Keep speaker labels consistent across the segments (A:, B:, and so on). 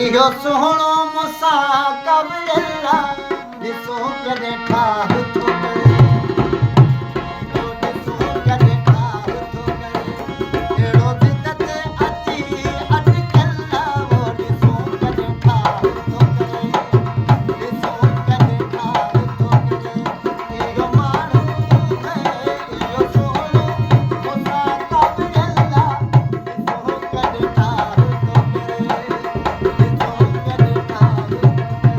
A: इहो सुहिणो मूंसां कबला ॾिसो कॾहिं ठाह थो करे ॾिसो कॾहिं ठाह थो करे अहिड़ो ज़िद ते अची अटकल वो ॾिसो कॾहिं ठाह थो करे ॾिसो कॾहिं ठाह थो करे इहो माण्हू इहो सुहिणो मूंसां कबला ॾिसो कॾहिं ठाह थो करे ॾिसो कॾहिं ठाह थो करे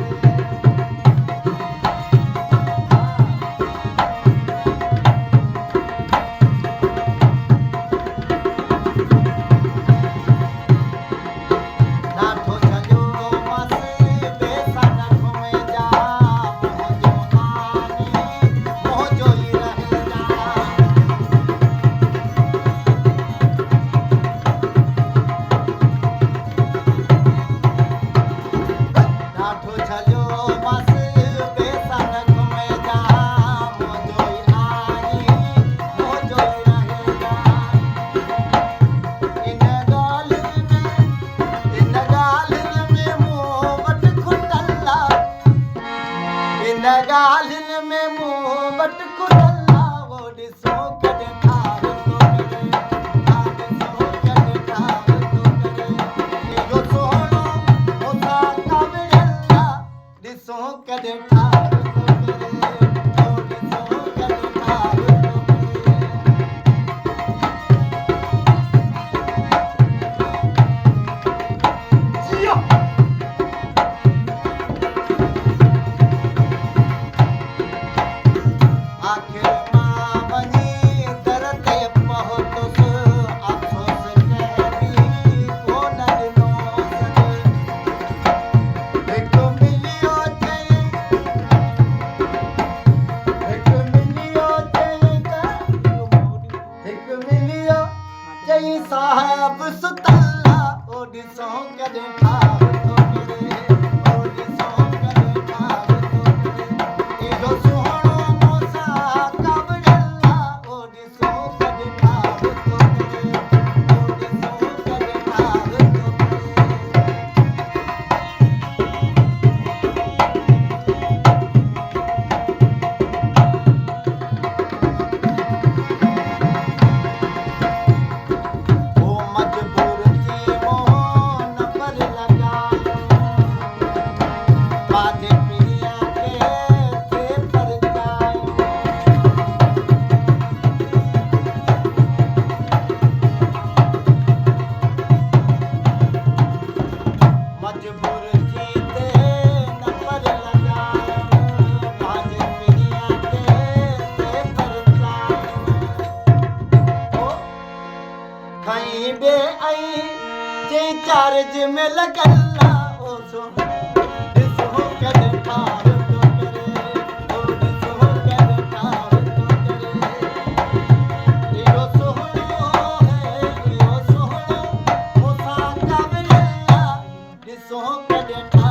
A: नाठो छॼो मसी बेसन घुमे जा मुंहिंजो आनी मुंहिंजो ई रहे नाठो छॼो मसी बेसन घुमे जा मुंहिंजो ई आनी मुंहिंजो ई रहे इन ॻाल्हियुनि में मूं वटि खुटला इन ॻाल्हियुनि में मूं वटि खुटला वो ॾिसो कॾहिं ठाह थो करे ॾिसो कॾहिं ठाह थो करे इहो सुहिणो मूंसां कबला ॾिसो कॾहिं ठाह थो करे ॾिसो कॾहिं ठाह थो करे आखिर मां वञी दर ते पहुतुसि अफ़सोस कहिड़ी कोन ॾिनोसि हिकु मिलियो चई साहिब सुतला ओ ॾिसो कॾहिं ठाह थो करे ओ ॾिसो कॾहिं ठाह थो करे इहो सुहिणो मूंसां कबला ओ ॾिसो कॾहिं ठाह थो करे ओ ॾिसो कॾहिं ठाह थो करे वो मजबूर थी मोहन पर लॻायो पंहिंजे पीअ खे परचायो मजबूर थी ते न पर लॻायो पंहिंजे पीअ खे परचायो खई बे आई जे चार्ज में लॻला ओ ॾिसो कॾहिं ठाह थो करे ओ ॾिसो कॾहिं ठाह थो करे इहो सुहिणो इहो सुहिणो मूंसां कबला ॾिसो कॾहिं ठाह